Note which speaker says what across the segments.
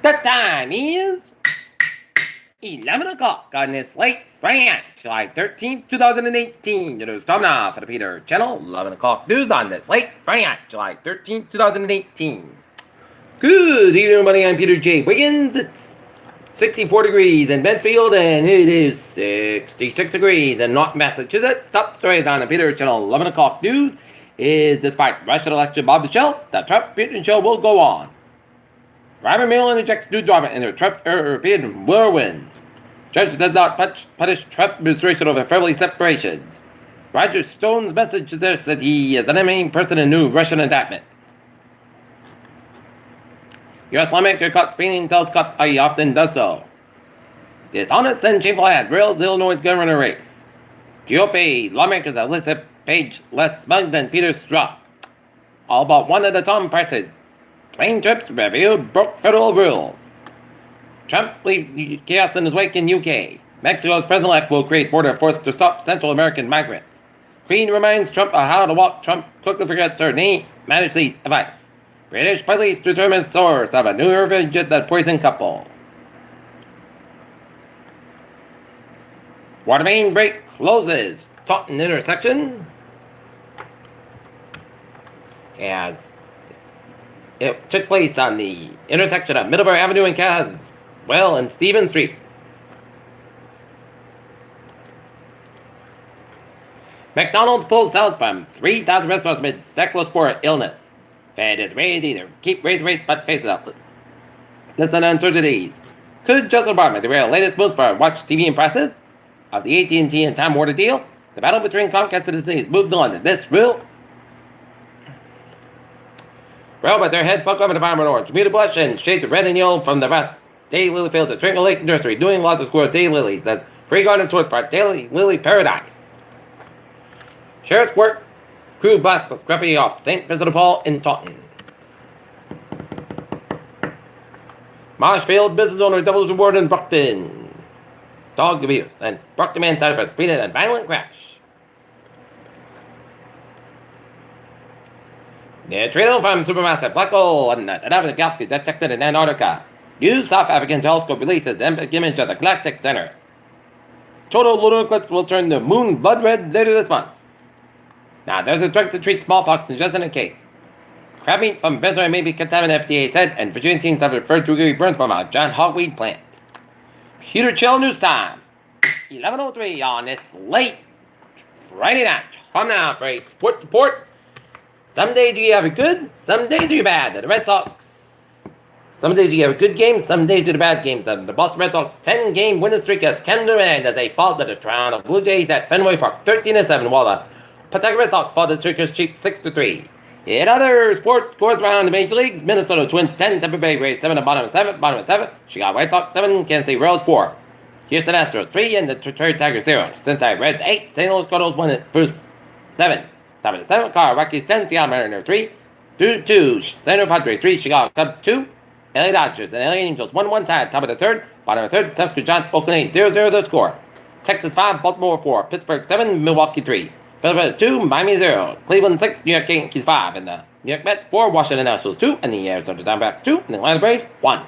Speaker 1: The time is 11 o'clock on this late Friday night, July 13th, 2018. It is time now for the Peter Channel 11 o'clock news on this late Friday night, July 13th, 2018. Good evening, everybody. I'm Peter J. Wiggins. It's 64 degrees in Mansfield, and it is 66 degrees in North Massachusetts. Top stories on the Peter Channel 11 o'clock news is despite Russian election bombshell, the Trump-Putin show will go on. Robert Mueller injects new drama into Trump's European whirlwind. Judge does not punish Trump administration over family separations. Roger Stone's message suggests that he is an main person in new Russian indictment. U.S. lawmaker caught spinning tells cop how he often does so. Dishonest and shameful ad rails Illinois governor race. GOP lawmakers Elizabeth Page less smug than Peter Strzok. All but one of the Tom prices. Plane trips reviewed broke federal rules. Trump leaves chaos in his wake in UK. Mexico's president-elect will create border force to stop Central American migrants. Queen reminds Trump of how to walk. Trump quickly forgets her knee. Manages advice. British police determine source of a new revenge that poisoned couple. Water main break closes. Taunton intersection. As it took place on the intersection of Middlebury Avenue and Caswell and Stephen Streets. McDonald's pulls sales from 3,000 restaurants amid cephalospore illness. Fed is ready to either keep raising rates but face up. Listen to uncertainties. Could Justice Department derail latest moves for Watch TV and prices of the AT&T and Time Warner deal? The battle between Comcast and Disney has moved on. This will. Well, but their heads poke up in the Department of Orange. Muted blush and shades of red and yellow from the vast Day Lily Fields at Twinkle Lake Nursery, doing lots of squirrels, Day Lilies. That's Free Garden Tourist Park, Day Lily Paradise. Sheriff's work, crew blasts graffiti off St. Vincent de Paul in Taunton. Marshfield business owner doubles reward in Brockton. Dog abuse and Brockton man cited for speeding and violent crash. Neutrino from supermassive black hole and another galaxy detected in Antarctica. New South African telescope releases image of the galactic center. Total lunar eclipse will turn the moon blood red later this month. Now, there's a drug to treat smallpox in just in a case. Crab meat from Venezuela may be contaminated, FDA said, and Virginia teens have referred to degree burns from a giant hogweed plant. Peter Chill News Time. 11:03 on this late Friday night. Come now for a sports report. Some days you have a good, some days you're bad. The Red Sox. Some days you have a good game, some days you're bad games. And the Boston Red Sox 10-game winning streak has come to an end as they fall to the Toronto Blue Jays at Fenway Park 13-7, while the Pawtucket Red Sox fall to the Syracuse Chiefs 6-3. In other sports scores around the major leagues, Minnesota Twins 10, Tampa Bay Rays 7, bottom of 7, Chicago White Sox 7, Kansas City Royals 4, Houston Astros 3, and the Detroit Tigers 0. Cincinnati Reds 8, St. Louis Cardinals 1, Bruce 7. Top of the 7, Colorado Rockies 10, Seattle Mariners 3, 2, San Diego Padres 3, Chicago Cubs 2, LA Dodgers and LA Angels 1-1 tied. Top of the third, bottom of the third, San Francisco Giants, Oakland 8, 0-0 the score. Texas 5, Baltimore 4, Pittsburgh 7, Milwaukee 3, Philadelphia 2, Miami 0, Cleveland 6, New York Yankees 5, and the New York Mets 4, Washington Nationals 2, and the Arizona Diamondbacks 2, and the Atlanta Braves 1.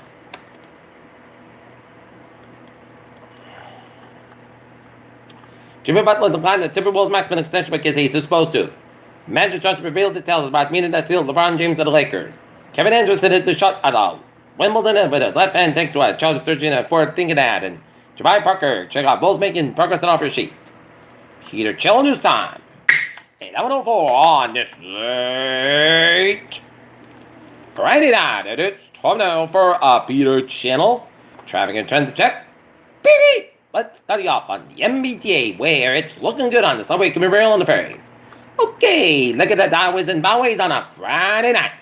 Speaker 1: Jimmy Butler declined the Timberwolves maximum extension because he's supposed to. Magic Johnson revealed details about meeting that sealed LeBron James of the Lakers. Kevin Anderson hit the shot at all. Wimbledon with his left hand thanks to a Charles Sturgeon at Ford thinking that. And Jabari Parker, check out Bulls making progress on offer sheet. Peter Chill News Time. 11:04 on this late Friday night. And it's time now for a Peter Channel Traffic and Transit Check. Beep beep. Let's study off on the MBTA where it's looking good on the subway, commuter rail, and the ferries. Okay, look at the highways and byways on a Friday night.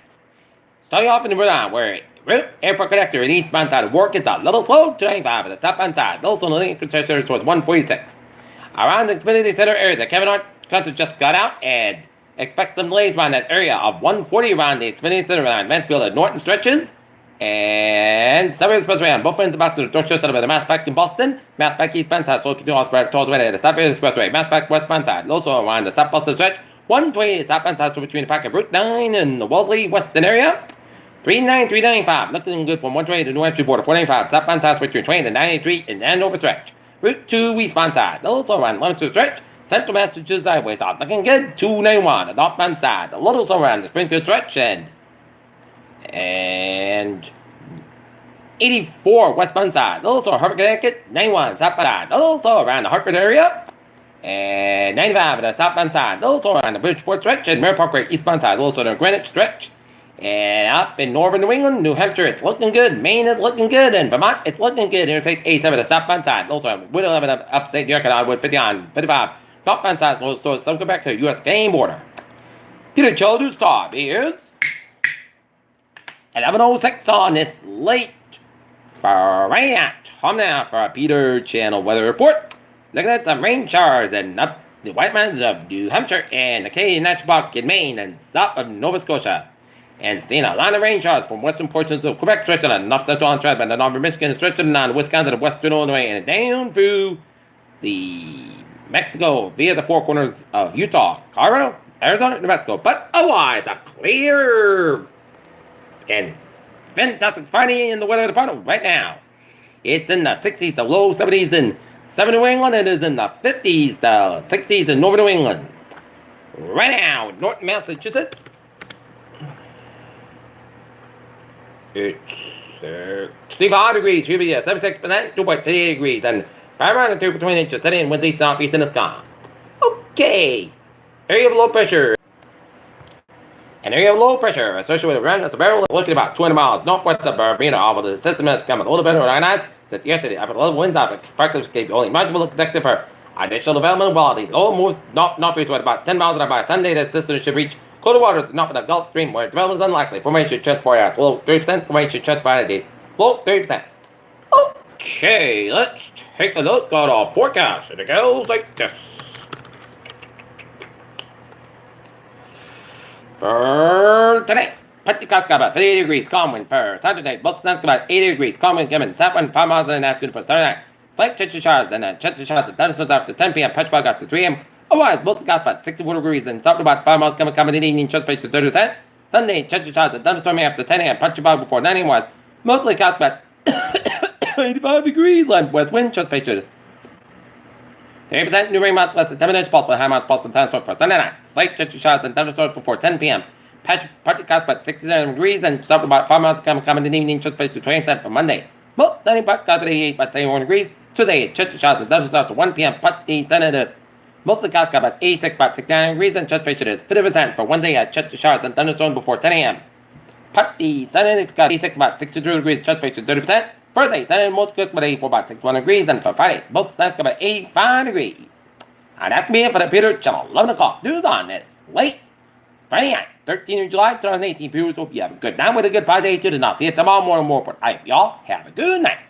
Speaker 1: Starting off in the Rhode where Route Airport Connector and eastbound side of work is a little slow to 95, and the southbound side, also on the Lincoln Center towards 146. Around the Xfinity Center area, the Kevin Hart concert just got out, and expect some delays around that area of 140 around the Xfinity Center around Mansfield and Norton stretches. And Subway Expressway on both ends about the Dorchester by the Mass Pike in Boston. Mass Pike eastbound side, so between Osprey towards the the South Expressway. Mass Pike westbound side, also around the South Boston stretch. 120 southbound side, so between the Park of Route 9 and the Wellesley Weston area. 393.95, looking good from 120 to New Hampshire border, 495, southbound side switch between 20 and 93 and Andover stretch. Route 2 eastbound side, also around Leominster stretch, Central Massachusetts Highway south, looking good, 291, the northbound side, a little so around the Springfield stretch, and 84 westbound side, also Hartford, Connecticut, 91 southbound side, also around the Hartford area, and 95 the southbound side, also around the Bridgeport stretch, and Mare Parkway eastbound side, also the Greenwich stretch. And up in northern New England, New Hampshire, it's looking good. Maine is looking good. And Vermont, it's looking good. Interstate 87, the southbound side. Also, Wood 11, upstate New York, and Iowa, 50 on 55. Northbound side, so some go back to the U.S. Canadian border. Get a chill to start. Here's 11:06 on this late Friday night. Time now for a Peter Channel weather report. Looking at some rain showers and up the White Mountains of New Hampshire and the Canadian National Park in Maine and south of Nova Scotia. And seeing a lot of rain showers from western portions of Quebec, stretching on north central Ontario, and the northern Michigan, stretching on Wisconsin, and western Illinois, and down through the Mexico via the four corners of Utah, Colorado, Arizona, New Mexico. But otherwise, a clear and fantastic Friday in the weather department right now. It's in the 60s to low 70s in southern New England. It is in the 50s to 60s in northern New England. Right now, North Massachusetts. It's 65 degrees, humidity at 76%, 2.58 degrees, and 5 around 2 between inches, setting in winds east southeast in the sky. Okay, area of low pressure. An area of low pressure associated with a remnant of barrel looking about 200 miles northwest of Bermuda, although the system has become a little better organized since yesterday. After low winds out, the factors gave only marginal detective for additional development. While the low moves northeast at about 10 miles an hour by Sunday, the system should reach colder waters north of the Gulf Stream, where development is unlikely. Formation transport hours low 30%. Formation transport days low 30%. Okay, let's take a look at our forecast, and it goes like this. For today, Pentecost got about 38 degrees, calm wind. For Saturday, both suns got about 80 degrees, calm wind, given south wind 5 miles in the afternoon. For Saturday night, slight chance of showers, and then chance of showers and thunderstorms after 10 p.m. Patch fog after 3 a.m. Otherwise, mostly got about 64 degrees and south about 5 miles coming in the evening, chance to 30%. Sunday, chance of showers and thunderstorming after 10 a.m. Patch fog before 9 a.m. was mostly cast about 85 degrees, land west wind, chance patches. 30% new rain amounts less than 10 minutes, possible high amounts, possible thunderstorms for Sunday night. Slight chance of showers and thunderstorms before 10 p.m. Partly cast about 67 degrees and south about 5 miles coming in the evening, chance patches to 20% for Monday. Most sunny, but got 88 about 71 degrees. Tuesday, chance of showers and thunderstorms to 1 p.m. Partly sunny. Mostly clouds got about 86, about 69 degrees, and chance patches is 50% for Wednesday at chance of showers and thunderstorms before 10 a.m. Partly sunny, it's got 86, about 63 degrees, chance patches 30%. Thursday, sunny, most good, about 84, about 61 degrees, and for Friday, both sides got about 85 degrees. And that's me for the Peter Channel 11 o'clock news on this late Friday night, 13th of July, 2018. Viewers, hope you have a good night with a good positive attitude, and I'll see you tomorrow morning more. But y'all have a good night.